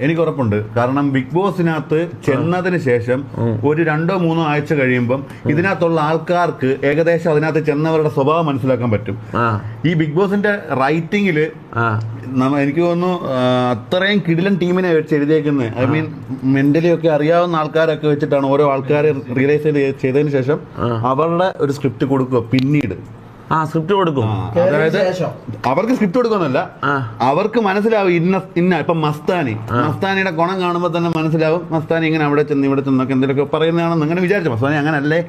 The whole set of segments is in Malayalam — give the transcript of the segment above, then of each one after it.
എനിക്ക് ഉറപ്പുണ്ട്. കാരണം ബിഗ് ബോസിനകത്ത് ചെന്നതിന് ശേഷം ഒരു 2-3 ആഴ്ച കഴിയുമ്പം ഇതിനകത്തുള്ള ആൾക്കാർക്ക് ഏകദേശം അതിനകത്ത് ചെന്നവരുടെ സ്വഭാവം മനസ്സിലാക്കാൻ പറ്റും. ഈ ബിഗ് ബോസിന്റെ റൈറ്റിംഗില് എനിക്ക് തോന്നുന്നു അത്രയും കിടിലൻ ടീമിനെ വെച്ച് എഴുതിയേക്കുന്നത്. ഐ മീൻ മെന്റലി ഒക്കെ അറിയാവുന്ന ആൾക്കാരൊക്കെ വെച്ചിട്ടാണ് ഓരോ ആൾക്കാരെ റിയലൈസ് ചെയ്തതിന് ശേഷം അവരുടെ ഒരു സ്ക്രിപ്റ്റ് കൊടുക്കുക. പിന്നീട് സ്ക്രിപ്റ്റ് കൊടുക്കും. അതായത് അവർക്ക് സ്ക്രിപ്റ്റ് കൊടുക്കുന്നല്ല, അവർക്ക് മനസ്സിലാവും ഇന്ന ഇപ്പൊ മസ്താനിയുടെ ഗുണം കാണുമ്പോൾ തന്നെ മനസ്സിലാവും മസ്താനി ഇങ്ങനെ അവിടെ ചെന്ന് ഇവിടെ ചെന്നൊക്കെ എന്തെങ്കിലുമൊക്കെ പറയുന്നതാണെന്ന് അങ്ങനെ വിചാരിച്ചു. മസ്താനി അങ്ങനെ അല്ലേ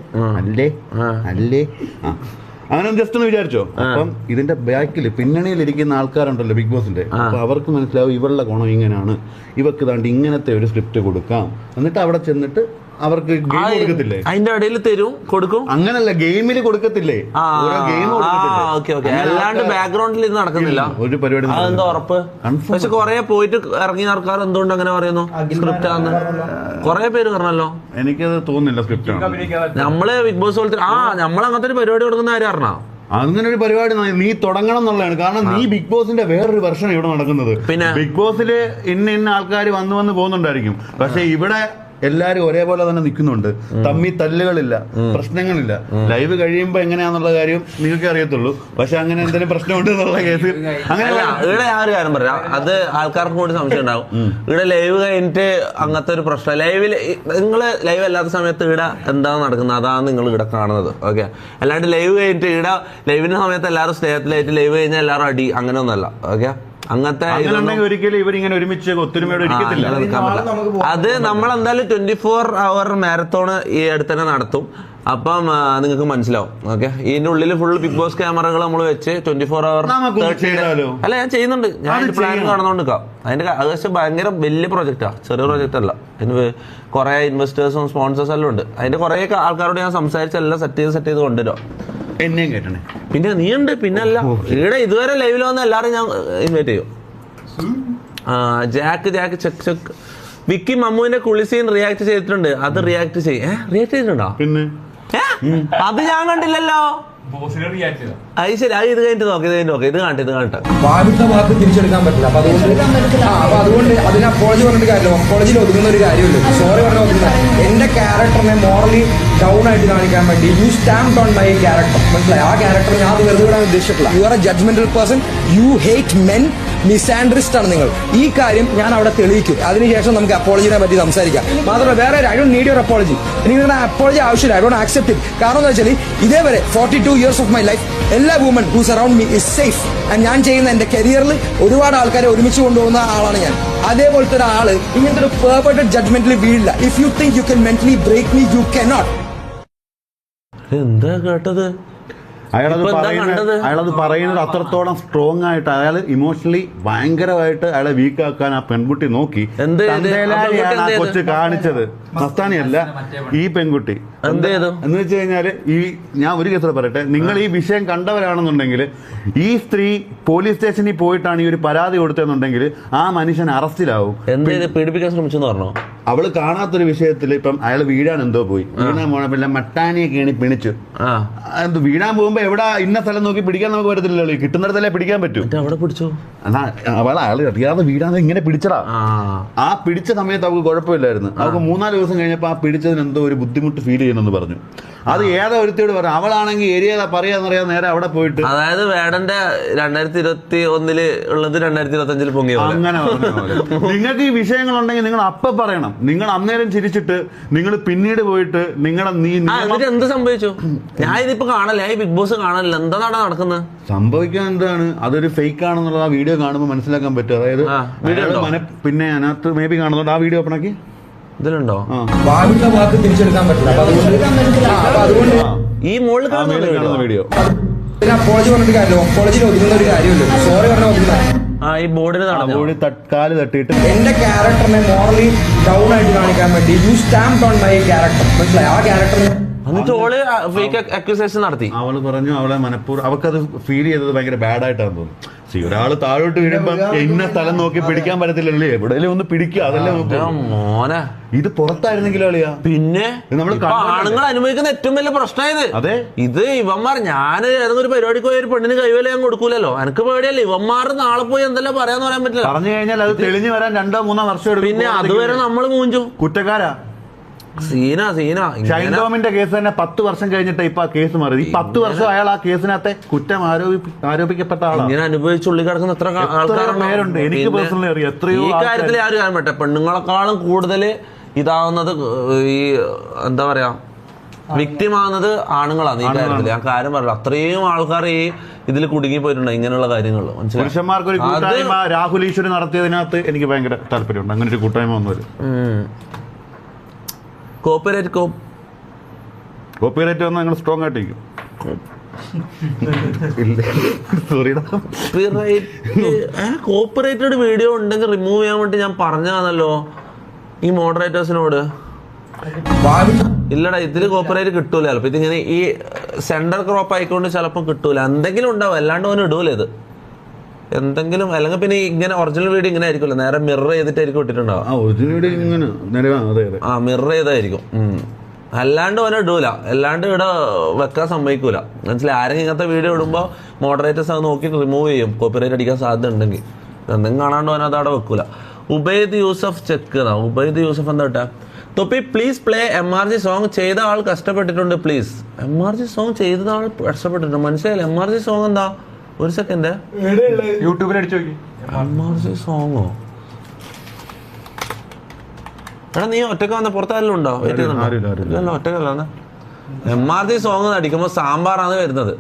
അങ്ങനെ ജസ്റ്റ് ഒന്ന് വിചാരിച്ചോ. അപ്പം ഇതിന്റെ ബാക്കിൽ പിന്നണിയിൽ ഇരിക്കുന്ന ആൾക്കാരുണ്ടല്ലോ ബിഗ് ബോസിന്റെ, അപ്പൊ അവർക്ക് മനസ്സിലാവും ഇവരുടെ ഗുണം ഇങ്ങനെയാണ്, ഇവർക്ക് താണ്ട് ഇങ്ങനത്തെ ഒരു സ്ക്രിപ്റ്റ് കൊടുക്കാം. എന്നിട്ട് അവിടെ ചെന്നിട്ട് അവർക്ക് ഗെയിം കൊടുക്കത്തില്ലേ, അതിന്റെ ഇടയിൽ തരും കൊടുക്കും. അങ്ങനല്ല, ഗെയിമിൽ കൊടുക്കത്തില്ലേ, അല്ലാണ്ട് ബാക്ക്ഗ്രൗണ്ടിൽ ഇത് നടക്കുന്നില്ല ഒരു പരിപാടി. അതെന്താ ഉറപ്പ്? പക്ഷെ കൊറേ പോയിട്ട് ഇറങ്ങിയ ആൾക്കാർ എന്തുകൊണ്ട് അങ്ങനെ പറയുന്നു സ്ക്രിപ്റ്റ് ആണെന്ന്? കൊറേ പേര് പറഞ്ഞല്ലോ. എനിക്കത് തോന്നുന്നില്ല സ്ക്രിപ്റ്റ് ആണ്. നമ്മള് ബിഗ് ബോസ് പോലത്തെ നമ്മളങ്ങനത്തെ ഒരു പരിപാടി കൊടുക്കുന്ന ആരും അറിഞ്ഞോ? അങ്ങനെ ഒരു പരിപാടി നീ തുടങ്ങണം എന്നുള്ളതാണ്. കാരണം നീ ബിഗ് ബോസിന്റെ വേറൊരു വെർഷൻ ഇവിടെ നടക്കുന്നത്. പിന്നെ ബിഗ് ബോസില് ഇന്ന ആൾക്കാർ വന്ന് പോകുന്നുണ്ടായിരിക്കും, പക്ഷെ ഇവിടെ എല്ലാരും ഒരേപോലെ തന്നെ നിൽക്കുന്നുണ്ട്. തമ്മിൽ തല്ലുകളില്ല, പ്രശ്നങ്ങളില്ല. ലൈവ് കഴിയുമ്പോ എങ്ങനെയാന്നുള്ള കാര്യം നിങ്ങൾക്ക് അറിയത്തുള്ളൂ. പക്ഷെ അങ്ങനെ എന്തെങ്കിലും പ്രശ്നമുണ്ട് എന്നുള്ള കേസ് അങ്ങനെ ഇവിടെ ആ ഒരു കാര്യം പറയാം, അത് ആൾക്കാർക്ക് കൂടി സംശയം ഉണ്ടാവും. ഇവിടെ ലൈവ് കഴിഞ്ഞിട്ട് അങ്ങനത്തെ ഒരു പ്രശ്നം, ലൈവിൽ നിങ്ങള് ലൈവ് അല്ലാത്ത സമയത്ത് ഇവിടെ എന്താണ് നടക്കുന്നത് അതാണ് നിങ്ങൾ ഇവിടെ കാണുന്നത്. ഓക്കെ, അല്ലാണ്ട് ലൈവ് കഴിഞ്ഞിട്ട് ഇവിടെ ലൈവിന്റെ സമയത്ത് എല്ലാവരും സ്നേഹത്തിലായിട്ട് ലൈവ് കഴിഞ്ഞാൽ എല്ലാവരും അടി അങ്ങനെ ഒന്നല്ല. ഓക്കെ, അങ്ങനത്തെ ഒരിക്കലും ഇവരിങ്ങനെ ഒരുമിച്ച് ഒത്തൊരുമയോടെ ഇരിക്കത്തില്ല. അത് നമ്മളെന്തായാലും 24 hour മാരത്തോൺ ഈ അടുത്ത് തന്നെ നടത്തും. അപ്പം നിങ്ങൾക്ക് മനസ്സിലാവും. ഓക്കെ, ഇതിന്റെ ഉള്ളിൽ ഫുൾ ബിഗ് ബോസ് ക്യാമറകൾ നമ്മൾ വെച്ച് 24 hour അല്ല ഞാൻ ചെയ്യുന്നുണ്ട്. ഞാൻ പ്ലാൻ കാണുന്നോണ്ട് നിൽക്കാം. അതിന്റെ പക്ഷെ ഭയങ്കര വലിയ പ്രൊജക്റ്റാ, ചെറിയ പ്രൊജക്റ്റ് അല്ല. അതിന് കുറെ ഇൻവെസ്റ്റേഴ്സും സ്പോൺസേഴ്സ് എല്ലാം ഉണ്ട്. അതിന്റെ കുറെ ആൾക്കാരോട് ഞാൻ സംസാരിച്ച് എല്ലാം സെറ്റ് ചെയ്ത് കൊണ്ടുവരാം. എന്നെയും കേട്ടണേ. പിന്നെ നീ ഉണ്ട്, പിന്നെ അല്ല ഇവിടെ ഇതുവരെ ലൈവിൽ വന്ന എല്ലാരും ഞാൻ ഇൻവൈറ്റ് ചെയ്യും. ജാക്ക് ചെക്ക് വിക്കി മമ്മുവിന്റെ കുളിസീൻ റിയാക്ട് ചെയ്തിട്ടുണ്ട്. അത് റിയാക്ട് ചെയ്തിട്ടുണ്ടോ? പിന്നെ അത് ഞാൻ കണ്ടില്ലല്ലോ. അത് ശരി, അത് ഇത് കഴിഞ്ഞിട്ട് നോക്കി ഇത് കാണട്ടെ. വാദിച്ച വാക്ക് തിരിച്ചെടുക്കാൻ പറ്റില്ല. അപ്പൊ അതുകൊണ്ട് അതിന് അപ്പോളജി പറഞ്ഞിട്ട് കാര്യമില്ല. അപ്പോളജിയിൽ ഒതുങ്ങുന്ന ഒരു കാര്യമില്ല. സോറി പറഞ്ഞാൽ ഒതുങ്ങുന്ന എന്റെ ക്യാരക്ടറിനെ മോറലി ഡൗൺ ആയിട്ട് കാണിക്കാൻ വേണ്ടി you stamp on my character. മനസ്സിലായി? ആ ക്യാരക്ടർ ഞാൻ അത് വെറുതെ വിടാൻ ഉദ്ദേശിച്ചിട്ടില്ല. You are a judgemental person, you hate men, misandrist ആണ് നിങ്ങൾ. ഈ കാര്യം ഞാൻ അവിടെ തെളിയിക്കും. അതിനുശേഷം നമുക്ക് അപ്പോളജിനെ പറ്റി സംസാരിക്കാം. മാത്രമല്ല വേറെ I don't need your apology. എനിക്ക് നിങ്ങളുടെ അപ്പോളജി ആവശ്യമില്ല. I don't accept it. കാരണം എന്താ വെച്ചാൽ ഇതേവരെ 42 years ഓഫ് മൈ ലൈഫ് എല്ലാ woman who's around me is safe. ഞാൻ ചെയ്യുന്ന എന്റെ കരിയറിൽ ഒരുപാട് ആൾക്കാരെ ഒരുമിച്ച് കൊണ്ടുപോകുന്ന ആളാണ് ഞാൻ. അതേപോലത്തെ ഒരാള് ഇങ്ങനത്തെ ഒരു പെർഫെക്റ്റ് ജഡ്ജ്മെന്റിൽ വീഴില്ല. If you think you can mentally break me, you cannot. എന്താ കേട്ടത്? അയാളത് പറയുന്നത് അത്രത്തോളം സ്ട്രോങ് ആയിട്ട്, അയാൾ ഇമോഷണലി ഭയങ്കരമായിട്ട് അയാളെ വീക്ക് ആക്കാൻ ആ പെൺകുട്ടി നോക്കി. കൊച്ചു കാണിച്ചത് മസ്താനിയല്ല, ഈ പെൺകുട്ടി. എന്ന് വെച്ച് കഴിഞ്ഞാല് ഞാൻ ഒരു കേസ് പറയട്ടെ, നിങ്ങൾ ഈ വിഷയം കണ്ടവരാണെന്നുണ്ടെങ്കിൽ ഈ സ്ത്രീ പോലീസ് സ്റ്റേഷനിൽ പോയിട്ടാണ് ഈ ഒരു പരാതി കൊടുത്തതെന്നുണ്ടെങ്കിൽ ആ മനുഷ്യൻ അറസ്റ്റിലാവും. പീഡിപ്പിക്കാൻ ശ്രമിച്ചെന്ന് പറഞ്ഞോ? അവള് കാണാത്തൊരു വിഷയത്തിൽ ഇപ്പം അയാൾ വീഴാൻ എന്തോ പോയി, വീഴാൻ പോണ മട്ടാനിയെ കേണി പിണിച്ചു. വീഴാൻ പോകുമ്പോ എവിടെ ഇന്ന സ്ഥലം നോക്കി പിടിക്കാൻ നമുക്ക് പറ്റത്തില്ലല്ലോ, കിട്ടുന്നിടത്തല്ലേ പിടിക്കാൻ പറ്റും. അവിടെ പിടിച്ചു. അയാൾ അറിയാതെ വീഴാതെ ഇങ്ങനെ പിടിച്ചടാ. ആ പിടിച്ച സമയത്ത് അവൾക്ക് കുഴപ്പമില്ലായിരുന്നു. അവൾക്ക് 3-4 ദിവസം കഴിഞ്ഞപ്പോ ആ പിടിച്ചതിന് എന്തോ ഒരു ബുദ്ധിമുട്ട് ഫീൽ ചെയ്യുന്നെന്ന് പറഞ്ഞു. അത് ഏതാ ഒരുത്തിയോട് പറഞ്ഞു. അവളാണെങ്കിൽ ഏരിയ പറയാന്നറിയാതെ നേരെ അവിടെ പോയിട്ട്, അതായത് വേടന്റെ 2021 ഉള്ളത് 2025 പൊങ്ങി. അങ്ങനെ നിങ്ങൾക്ക് ഈ വിഷയങ്ങളുണ്ടെങ്കിൽ നിങ്ങൾ അപ്പ പറയണം. നിങ്ങൾ അന്നേരം ചിരിച്ചിട്ട് നിങ്ങൾ പിന്നീട് പോയിട്ട് നിങ്ങളുടെ എന്ത് സംഭവിച്ചു? ഞാൻ ഇതിപ്പോ കാണല്ലേ, ഈ ബിഗ് ബോസ് കാണല്ലോ, എന്താണ് നടക്കുന്നത്? സംഭവിക്കാൻ എന്താണ്, അതൊരു ഫേക്ക് ആണെന്നുള്ളത് ആ വീഡിയോ കാണുമ്പോൾ മനസ്സിലാക്കാൻ പറ്റും. അതായത് പിന്നെ അതിനകത്ത് മേ ബി കാണുന്നുണ്ട്. ആ വീഡിയോ ഓപ്പണാക്കി ഇതിലുണ്ടോ? വാദിച്ച വാക്ക് തിരിച്ചെടുക്കാൻ പറ്റില്ല. അതുകൊണ്ട് ഈ മുകളിൽ കാണുന്ന വീഡിയോ അപ്പോളജി പറഞ്ഞിട്ട് കാര്യമില്ല. അപ്പോളജിയിൽ ഒതുങ്ങുന്ന ഒരു കാര്യമില്ല. സോറി പറഞ്ഞാൽ ഒതുങ്ങുന്ന ഈ ബോർഡിൽ കാല് തട്ടിയിട്ട് എന്റെ ക്യാരക്ടറിനെ മോറലി ഡൗൺ ആയിട്ട് കാണിക്കാൻ വേണ്ടി you stamp on my character. മനസ്സിലായി? ആ ക്യാരക്ടറിനെ എന്നിട്ട് ഓള് ഫേക്ക് അക്യൂസേഷൻ നടത്തി. അവള് പറഞ്ഞു അവളെ മനഃപൂർവ്വം അവൾക്കത് ഫീൽ ചെയ്തത് ഭയങ്കര ബാഡ് ആയിട്ടാണ് തോന്നുന്നു. ഒരാള് താഴോട്ട് വീഴുമ്പോ ഇന്ന സ്ഥലം നോക്കി പിടിക്കാൻ പറ്റത്തില്ലല്ലേ, എവിടെയെങ്കിലും ഒന്ന് പിടിക്കുക, അതല്ലേ നോക്കുക. മോനെ ഇത് പുറത്തായിരുന്നെങ്കിലോ അളിയാ, പിന്നെ നമ്മൾ ആണുങ്ങൾ അനുഭവിക്കുന്ന ഏറ്റവും വലിയ പ്രശ്നമായത്. അതെ, ഇത് ഇവന്മാർ, ഞാൻ ഏതെങ്കിലും ഒരു പരിപാടിക്ക് പോയി ഒരു പെണ്ണിന് കൈവല ഞാൻ കൊടുക്കൂലല്ലോ, എനിക്ക് പേടിയല്ലേ ഇവന്മാർ നാളെ പോയി എന്തെല്ലാം പറയാന്ന് പറയാൻ പറ്റില്ല. പറഞ്ഞു കഴിഞ്ഞാൽ അത് തെളിഞ്ഞു വരാൻ 2-3 വർഷം എടുക്കും. പിന്നെ അതുവരെ നമ്മൾ മൂഞ്ചും, കുറ്റക്കാരാ. സീന ഷൈൻ ടോമിന്റെ കേസ് തന്നെ 10 വർഷം കഴിഞ്ഞിട്ട് ഇപ്പൊ ആ കേസ് മാറി. ഈ 10 വർഷം അയാൾ ആ കേസിനകത്തെ കുറ്റം ആരോപിക്കപ്പെട്ട ആളാണ്. ഇങ്ങനെ അനുഭവിച്ചുള്ളി കിടക്കുന്ന എത്ര പേരുണ്ട്, എനിക്ക് പേഴ്സണലി അറിയാം. എത്രയോ ഈ കാര്യത്തിൽ ആ ഒരു കാര്യം പറ്റേ, പെണ്ണുങ്ങളെക്കാളും കൂടുതൽ ഇതാവുന്നത് ഈ എന്താ പറയാ വിക്ടിം ആവുന്നത് ആണുങ്ങളാണ് ഈ കാര്യത്തിൽ. ഞാൻ കാര്യം പറഞ്ഞു, അത്രയും ആൾക്കാർ ഈ ഇതിൽ കുടുങ്ങി പോയിട്ടുണ്ട് ഇങ്ങനെയുള്ള കാര്യങ്ങൾ. പുരുഷന്മാർക്ക് ഒരു കൂട്ടായ്മ രാഹുൽ ഈശ്വരി നടത്തിയതിനകത്ത് എനിക്ക് ഭയങ്കര താല്പര്യമുണ്ട്. അങ്ങനെ ഒരു കൂട്ടായ്മ വന്നവര് കോപ്പിറൈറ്റ് വന്നാൽ ഞങ്ങൾ സ്ട്രോങ് ആയിട്ടിരിക്കും. കോപ്പിറൈറ്റഡ് വീഡിയോ ഉണ്ടെങ്കിൽ റിമൂവ് ചെയ്യാൻ വേണ്ടി ഞാൻ പറഞ്ഞാണല്ലോ ഈ മോഡറേറ്റേഴ്സിനോട്. ഇല്ലടാ, ഇതില് കോപ്പിറൈറ്റ് കിട്ടൂല ചിലപ്പോ. ഇതിങ്ങനെ ഈ സെന്റർ ക്രോപ്പ് ആയിക്കൊണ്ട് ചിലപ്പോൾ കിട്ടൂല, എന്തെങ്കിലും ഉണ്ടാവും, അല്ലാണ്ട് അവന് ഇടൂല ഇത് എന്തെങ്കിലും. അല്ലെങ്കിൽ പിന്നെ ഇങ്ങനെ ഒറിജിനൽ വീഡിയോ ഇങ്ങനെ ആയിരിക്കുമല്ലോ, നേരെ മിറർ ചെയ്തിട്ടായിരിക്കും ഇട്ടിട്ടുണ്ടാവും. മിറർ ചെയ്തായിരിക്കും. അല്ലാണ്ട് അവനെ ഇടൂല, അല്ലാണ്ട് ഇവിടെ വെക്കാൻ സമ്മതിക്കൂല. മനസ്സിലായി? ആരെങ്കിലും ഇങ്ങനത്തെ വീഡിയോ ഇടുമ്പോൾ മോഡറേറ്റേഴ്സ് അത് നോക്കിയിട്ട് റിമൂവ് ചെയ്യും, കോപ്പിറൈറ്റ് അടിക്കാൻ സാധ്യത ഉണ്ടെങ്കിൽ. എന്തെങ്കിലും കാണാണ്ട് അവൻ അതവിടെ വെക്കൂല. ഉബൈദ് യൂസഫ് ചെക്ക് എന്നാ. ഉബൈദ് യൂസഫ് എന്താ കേട്ടാ, തൊപ്പി പ്ലീസ് പ്ലേ MRG സോങ്. ചെയ്ത ആൾ കഷ്ടപ്പെട്ടിട്ടുണ്ട് പ്ലീസ്. MRG സോങ് ചെയ്ത ആൾ കഷ്ടപ്പെട്ടിട്ടുണ്ട്, മനസ്സിലായില്ല? MRG സോങ് എന്താ? ഒരു സെക്കൻഡ്, യൂട്യൂബിൽ അടിച്ചു നോക്കി. MRG സോങ്ങോ? എടാ നീ ഒറ്റക്ക് വന്ന പുറത്താരെല്ലാം ഉണ്ടോ? ഒറ്റക്കല്ല. MRG സോങ് അടിക്കുമ്പോൾ സാമ്പാറാണ് വരുന്നത്.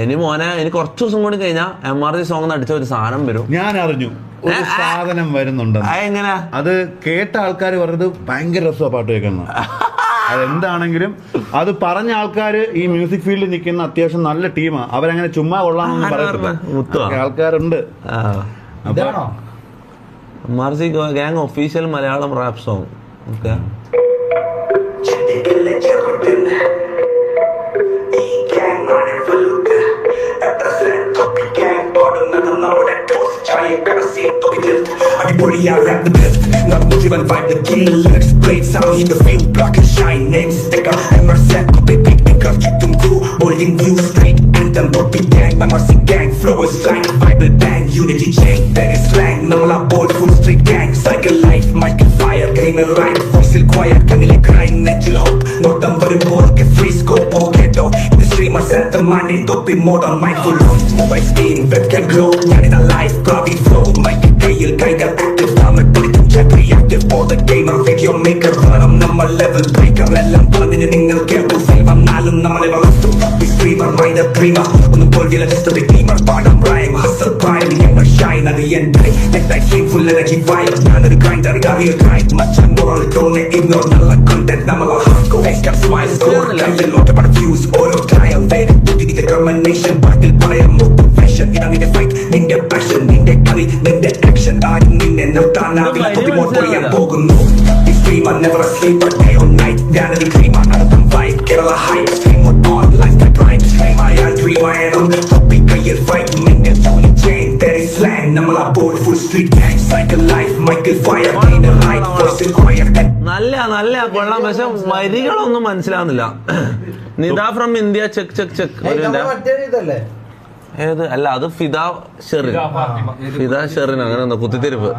ഇനി മോനെ, എനിക്ക് കുറച്ച് ദിവസം കൂടി കഴിഞ്ഞാൽ MRG സോങ് അടിച്ച ഒരു സാധനം വരും. ഞാൻ അറിഞ്ഞു ഒരു സാധനം വരുന്നുണ്ട്. എങ്ങനെ? അത് കേട്ട ആൾക്കാർ പറഞ്ഞത് ഭയങ്കര രസമാണ് പാട്ട് കേൾക്കുന്നത്. അതെന്താണെങ്കിലും അത് പറഞ്ഞ ആൾക്കാര് ഈ മ്യൂസിക് ഫീൽഡിൽ നിൽക്കുന്ന അത്യാവശ്യം നല്ല ടീമാണ്. അവരങ്ങനെ ചുമ്മാ കൊള്ളാമെന്ന് പറയത്തില്ല, ആൾക്കാരുണ്ട്. MRG gang official Malayalam rap song. Okay, I rap the best, not motivated by the kill. Let's play sound in the field, block and shine. Names sticker, MRC, copy, pick up, keep them cool. Holding you straight, anthem, copy gang, MRC gang, flow is like Bible bang, unity chain, that is slang. Namla bold, full street gang, cycle life, Michael fire, gamer right, fossil quiet, canile grind, natural hope. No number more, get free scope, get out. The streamer set the money, topi mode on mindful road. Mobile screen, web can glow, yan in a life, coffee flow, Mike Kale, Kaiga, active, Dhamma, political chat, reactive, for the gamer, video maker, varam, number level breaker, ellam, panninu ningal keltu, save, naalum, namale valastu, we streamer, mind a dreamer, onu polvila just a redeemer, padam, rhyme, hustle, prime, younger, shine, at the end, next night, stream, full energy, vibe, another grinder, real grind, much moral, don't ignore, nalla content, namala, hardcore, extra smile, score, life, a lot about views, all of trial, very, determination, battle, fire, motivation, in a fight, in their passion, in their curry, in their action, ആരും നിന്നെ നിർത്താനാവില്ല, പൊട്ടിമോട്ടൊഴിയാൻ പോകുന്നു. ഈ streamer never sleep, but day or night, ഞാനൊരു ഡ്രീമർ, നടത്തും vibe, Kerala high, stream on all, lifestyle grind, stream ആയാൽ dream ആയാലും, തൊപ്പി കയ്യിൽ fight, നിന്നെ Tony chain, there is slang, നമ്മൾ aboard, full street gang, cycle life, Michael fire, gainer light, voice quiet. നല്ല കൊള്ളാം, പക്ഷെ വരികളൊന്നും മനസ്സിലാവുന്നില്ല. Nida from India, check check check. ഏത്? അല്ല, അത് ഫിദ ഷെറിൻ അങ്ങനെ ഒന്നോ കുത്തിത്തിരിപ്പ്.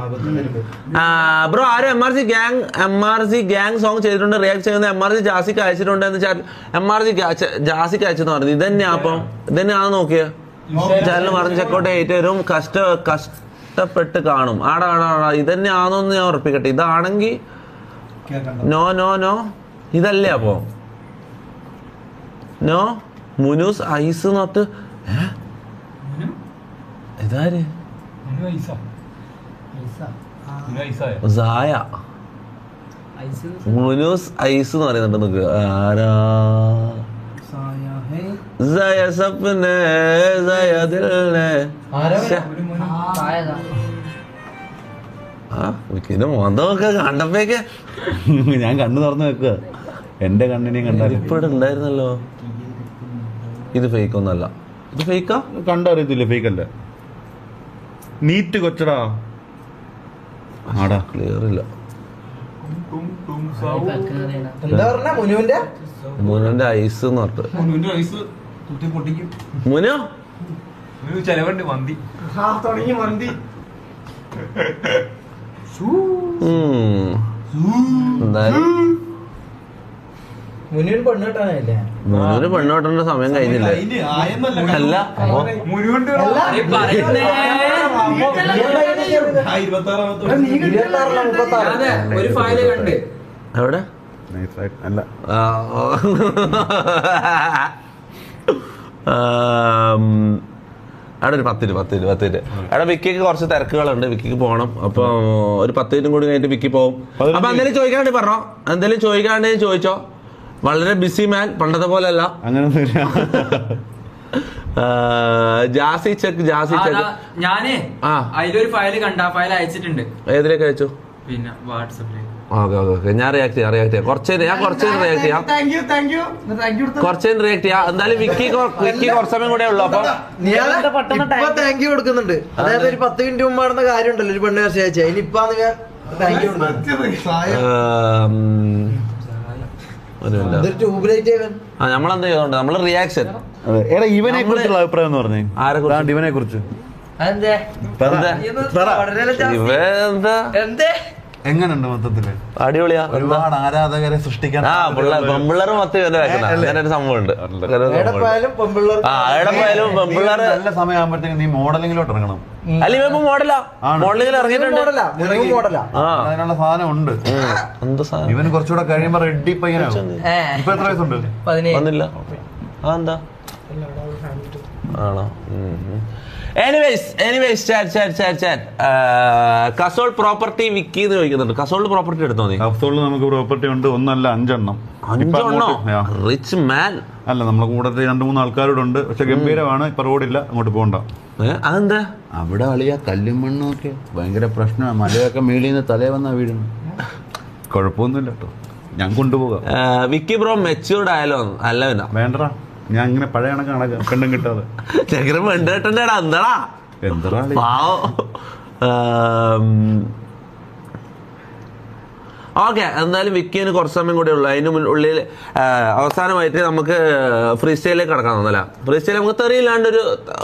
ബ്രോ, ആരും MRG ഗ്യാങ് സോങ് ചെയ്തിട്ടുണ്ട്, റിയാക്ട് ചെയ്യുന്നത് MRG ജാസിക്ക് അയച്ചിട്ടുണ്ട് എന്ന് വെച്ചാൽ MRG ജാസിക്ക് അയച്ചെന്ന് പറഞ്ഞു. ഇതന്നെയാ, അപ്പം ഇതന്നെയാണെന്ന് നോക്കിയ ചാനൽ പറഞ്ഞ് ചെക്കൗട്ട് ചെയ്തിട്ട് വരും. കഷ്ടപ്പെട്ട് കാണും. ആടാ ഇതന്നെയാണെന്ന് ഞാൻ ഉറപ്പിക്കട്ടെ. ഇതാണെങ്കിൽ നോ ഇതല്ലേ? അപ്പോ നോ മുനൂസ് ഐസ് നോട്ട്. ഇതാര്? സായ മുനൂസ് ഐസ് എന്ന് പറയുന്നുണ്ട്. നിനക്ക് ആരാ? മോന്തമൊക്കെ കണ്ടപ്പോഴേക്ക് ഞാൻ കണ്ണു തുറന്നു വെക്കുക. എന്റെ കണ്ണിനെയും കണ്ടാൽ ഇപ്പോഴും ഉണ്ടായിരുന്നല്ലോ. ഇത് ഫേക്ക് ഒന്നല്ല. ഇത് ഫേക്കാ? കണ്ടറിയത്തില്ല, ഫേക്ക് അല്ല. നീറ്റ് കൊച്ചടാ. ആടാ ക്ലിയർ ഇല്ല. എന്താ പറഞ്ഞ മുനുവിന്റെ മുനുവിന്റെ ഐസ് എന്ന് പറഞ്ഞിട്ട്. മുനു ചെലവുണ്ട് മന്തി തുടങ്ങി മന്തി. എന്തായാലും മുനുവിന് പെണ്ണ് കിട്ടാനല്ലേ? മുനുവിന് പെണ്ണ് കെട്ടേണ്ട സമയം കഴിഞ്ഞില്ല. അല്ല ഒരു ഫയല് കണ്ട് എവിടെ അല്ല അവിടെ ഒരു 10 മിനിറ്റ് അവിടെ വിക്കിക്ക് കുറച്ച് തിരക്കുകളുണ്ട്. വിക്കിക്ക് പോകണം. അപ്പൊ ഒരു 10 മിനിറ്റും കൂടി കഴിഞ്ഞിട്ട് വിക്കി പോകും. അപ്പൊ എന്തെങ്കിലും ചോദിക്കാണ്ട് പറഞ്ഞോ. എന്തെങ്കിലും ചോദിക്കാണ്ട് ചോദിച്ചോ. വളരെ ബിസി മാൻ, പണ്ടത്തെ പോലെ അല്ല. അങ്ങനെ ജാസി ചെക്ക് ഞാനേ അതിലൊരു ഫയല് കണ്ട ഫയൽ അയച്ചിട്ടുണ്ട്. ഏതിലേക്ക് അയച്ചു? പിന്നെ വാട്സപ്പില്. ഓക്കെ ഞാൻ റിയാക്ട് ചെയ്യാം. കുറച്ച് റിയാക്ട് ചെയ്യാം. എന്തായാലും വിക്കി കുറച്ച് സമയം കൂടെ ഉള്ളു. അപ്പൊ താങ്ക് യു കൊടുക്കുന്നുണ്ട്. അതായത് ഒരു 10 മിനിറ്റ് മുമ്പ് നടന്ന കാര്യം ഉണ്ടല്ലോ, ഒരു പെണ്ണ് മെസ്സേജ് അയച്ചാൽ. ഇനിയിപ്പോ താങ്ക് യു നമ്മളെന്താ ചെയ്തോണ്ട് നമ്മള് റിയാക്ഷൻ. എടാ ഇവനെ കുറിച്ചുള്ള അഭിപ്രായം എന്ന് പറഞ്ഞേ. ആരെ കുറിച്ച്? ഇവനെ കുറിച്ച് എങ്ങനെയുണ്ട് മൊത്തത്തില്? അടിപൊളിയാ. ഒരുപാട് ആരാധകരെ സൃഷ്ടിക്കാൻ. പെമ്പിള്ളേർ മൊത്തം അങ്ങനെ ഒരു സംഭവം ഉണ്ട്. എവിടെ പോയാലും പെമ്പിള്ളേർ നല്ല സമയമാകുമ്പോഴത്തേക്ക് നീ മോഡലിംഗിലോട്ട് ഇറങ്ങണം. അല്ല ഇവ മോഡലാ. മോഡലിംഗിൽ ഇറങ്ങിയിട്ടുണ്ട്. അതിനുള്ള സാധനം ഉണ്ട്. എന്ത് സാധനം? ഇവന് കുറച്ചുകൂടെ കഴിയുമ്പോ റെഡി പയ്യനാവും. ഇപ്പൊ എത്ര വയസ്സുണ്ട്? വന്നില്ല. എന്താ ആണോ? എനിവേസ് ചാറ്റ് കസോൾ പ്രോപ്പർട്ടി വിക്കി എന്ന് ചോദിക്കുന്നുണ്ട്. കസോളിൽ പ്രോപ്പർട്ടി എടുത്തോ നീ? കസോളിൽ നമുക്ക് പ്രോപ്പർട്ടി ഉണ്ട്. 1 അല്ല 5 എണ്ണം. 5 എണ്ണോ? റിച്ച് മാൻ. അല്ല നമ്മളെ കൂടെ 2-3 ആൾക്കാരോടുണ്ട്. പക്ഷെ ഗംഭീരമാണ്. ഇപ്പൊ റോഡില്ല, അങ്ങോട്ട് പോകണ്ട. അതെന്താ? അവിടെ അളിയ കല്ലും മണ്ണും ഒക്കെ ഭയങ്കര പ്രശ്നമാണ്. മലയൊക്കെ മേളിൽ നിന്ന് തലേ വന്നാ വീഴുന്നു. കുഴപ്പമൊന്നുമില്ല കേട്ടോ, ഞാൻ കൊണ്ടുപോകാം. വിക്കി ബ്രോ മെച്യൂർഡ് ആയാലോ? അല്ല പിന്നെ വേണ്ടടാ, ഞാൻ അങ്ങനെ പഴയ കണക്ക് നടക്കാം. പെണ്ണും കിട്ടാതെ ചെറുപ്പം വേണ്ടേട്ടണ്ടാ. എന്താടാ എന്താ പാവോ. ഓക്കെ, എന്തായാലും വിക്കിന് കുറച്ച് സമയം കൂടെ ഉള്ളു. അതിന് ഉള്ളിൽ അവസാനമായിട്ട് നമുക്ക് ഫ്രീ സ്റ്റൈലിലേക്ക് കടക്കാൻ തോന്നല്ല. ഫ്രീ സ്റ്റൈൽ നമുക്ക് തെറിയില്ലാണ്ട്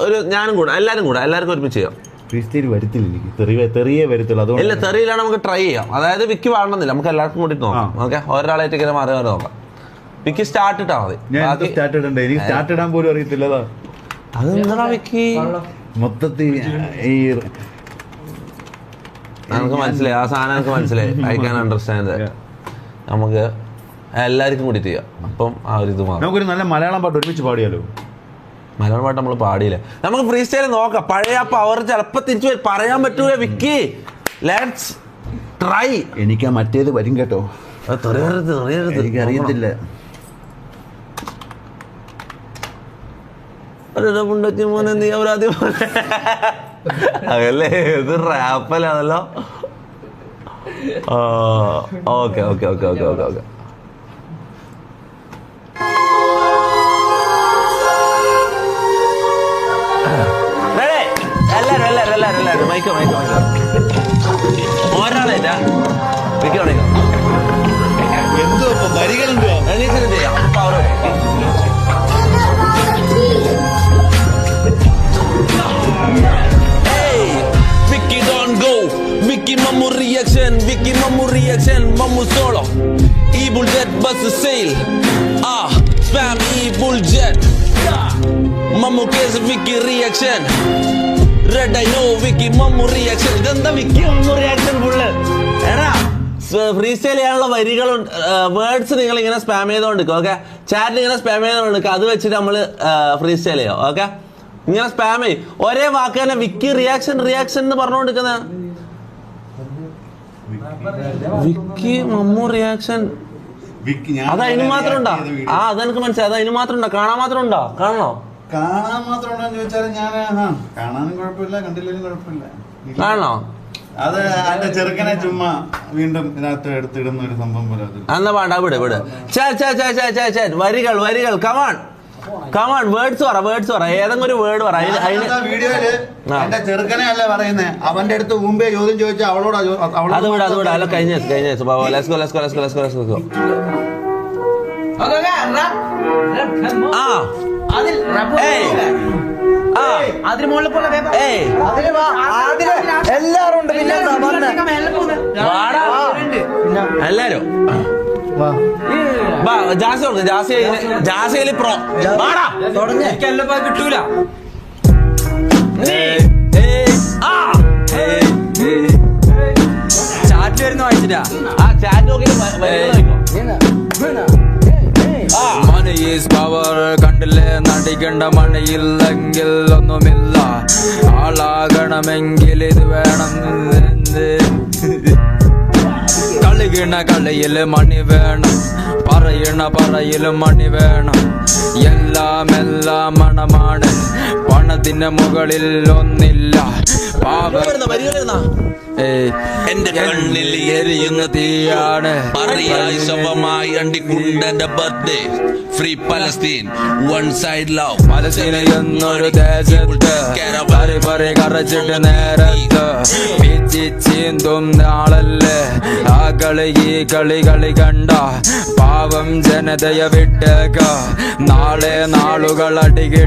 ഒരു ഞാനും കൂടെ എല്ലാവർക്കും ഒരുമിച്ച് ചെയ്യാം. ഫ്രീ സ്റ്റൈൽ വരത്തില്ല എനിക്ക്, തെറിയേ വരത്തില്ല. അതുകൊണ്ട് ഇല്ല, തെറിയിലാണ് നമുക്ക് ട്രൈ ചെയ്യാം. അതായത് വിക്കി വാങ്ങണമെന്നില്ല, നമുക്ക് എല്ലാവർക്കും കൂടി നോക്കാം. ഓക്കെ, ഒരാളായിട്ട് ഇങ്ങനെ മാറി നോക്കാം. വിക്കി സ്റ്റാർട്ട് ഇട്ടാ മതി. സ്റ്റാർട്ട് ഇടണ്ടേ? എനിക്ക് സ്റ്റാർട്ട് ഇടാൻ പോലും അറിയത്തില്ലതാ. അതെന്താ വിക്കി മൊത്തത്തിൽ ഈ നമുക്ക് മനസ്സിലായി. ആ സാധനം എനിക്ക് മനസ്സിലായി. I can understand. നമുക്ക് എല്ലാവർക്കും കൂടി ചെയ്യാം. അപ്പം ആ ഒരു ഇത് മാറും. നമുക്കൊരു നല്ല മലയാളം പാട്ട് ഒരുമിച്ച് പാടിയാലോ? മലയാളം പാട്ട് നമ്മൾ പാടിയില്ല. നമുക്ക് ഫ്രീ സ്റ്റൈൽ നോക്കാം. പഴയ പവർ ചിലപ്പോൾ തിരിച്ചു പറയാൻ പറ്റൂല വിക്കി. Let's try. എനിക്ക് മറ്റേത് വരും കേട്ടോ. എനിക്ക് അറിയത്തില്ല. അതല്ലേ ഇത് റാപ്പല്ലാണല്ലോ. Okay okay okay okay okay okay എല്ലാരും മൈക്കോ ഒരാളായിട്ടാ മിക്കോ എന്തോ വരികളുണ്ടോ? ചെയ്യാം. Vicky don't go. Vicky Mamu reaction. Mamu solo. Evil jet bus a sail. Spam evil jet. Mamu case Vicky reaction. Red I know Vicky Mamu reaction. Idanda Vicky Mamu reaction full. Era free style ചെയ്യാനുള്ള വരികളുണ്ട്. വേർഡ്സ് നിങ്ങൾ ഇങ്ങനെ സ്പാം ചെയ്തോണ്ടിരിക്കും. ഓക്കെ, ചാറ്റിൽ ഇങ്ങനെ സ്പാം ചെയ്തോണ്ടിരിക്കും. അത് വെച്ചിട്ട് നമ്മൾ ഫ്രീ സ്റ്റൈൽ ചെയ്യാം. ഓക്കെ, ഇങ്ങനെ സ്പാം ചെയ്യും. ഒരേ വാക്ക് തന്നെ വിക്കി റിയാക്ഷൻ എന്ന് പറഞ്ഞുകൊണ്ടിരിക്കുന്ന വിക്കി മമ്മു റിയാക്ഷൻ. അത് അതിന് മാത്രം ഉണ്ടോ? അതെനിക്ക് മനസ്സിലായി. അത് അതിന് മാത്രം ഉണ്ടോ? കാണാൻ മാത്രം ഉണ്ടോ? കാണണോ? കാണാൻ മാത്രം ഉണ്ടോന്ന് ചോദിച്ചാൽ ഞാൻ കാണാനും കുഴപ്പമില്ല, കണ്ടില്ലെങ്കിലും കുഴപ്പമില്ല. കാണണോ? അത് അതിന്റെ ചെറുക്കനെ ചുമ്മാ വീണ്ടും ഇതിനകത്ത് എടുത്തിടുന്ന ഒരു സംഭവം പോലെ. എന്നാ വേണ്ട, വിട്. വരികൾ കമാൺ. കമാൺ വേർഡ്സ് പറ ഏതെങ്കിലും ഒരു വേർഡ് പറ വീഡിയോയില് എന്റെ ചെറുക്കനെ അല്ലേ പറയുന്നേ, അവന്റെ അടുത്ത് മുമ്പേ ചോദ്യം ചോദിച്ച അവളോട് അത് വിടാ അല്ല കഴിഞ്ഞ അതിന് മുകളിൽ പോലെ എല്ലാരും ഉണ്ട്. എല്ലാരും ജാസിയിൽ പ്രോ എനിക്കെല്ലാം കിട്ടൂല. ചാറ്റ് വരുന്ന വായിച്ചിട്ടാ ചാറ്റ് നോക്കി Money is power, കണ്ടില്ലേ നടിക്കണ്ട മണിയില്ലെങ്കിൽ ഒന്നുമില്ല, ആളാകണമെങ്കിൽ ഇത് വേണം. കളിക്കണ കളിയില് മണി വേണം, പറയിലും മണി വേണം. എല്ലാം മണമാണ്, പണത്തിന് മുകളിൽ ഒന്നില്ല. എന്റെ കണ്ണിൽ എരിയുന്ന തീയാണ് പറയായി ശവമായി അണ്ടിക്കുണ്ടന്റെ birthday free Palestine one side love. പലസ്തീന എന്നൊരു ദേശത്ത് പറി കറച്ചിട്ട് നേരത്ത് പിച്ചിച്ചീന്തും നാളല്ലേ ആ കളി ഈ കളി കണ്ട പാവം ജനതയെ വിട്ടേക്ക നാളെ നാളുകൾ അടികിട്ട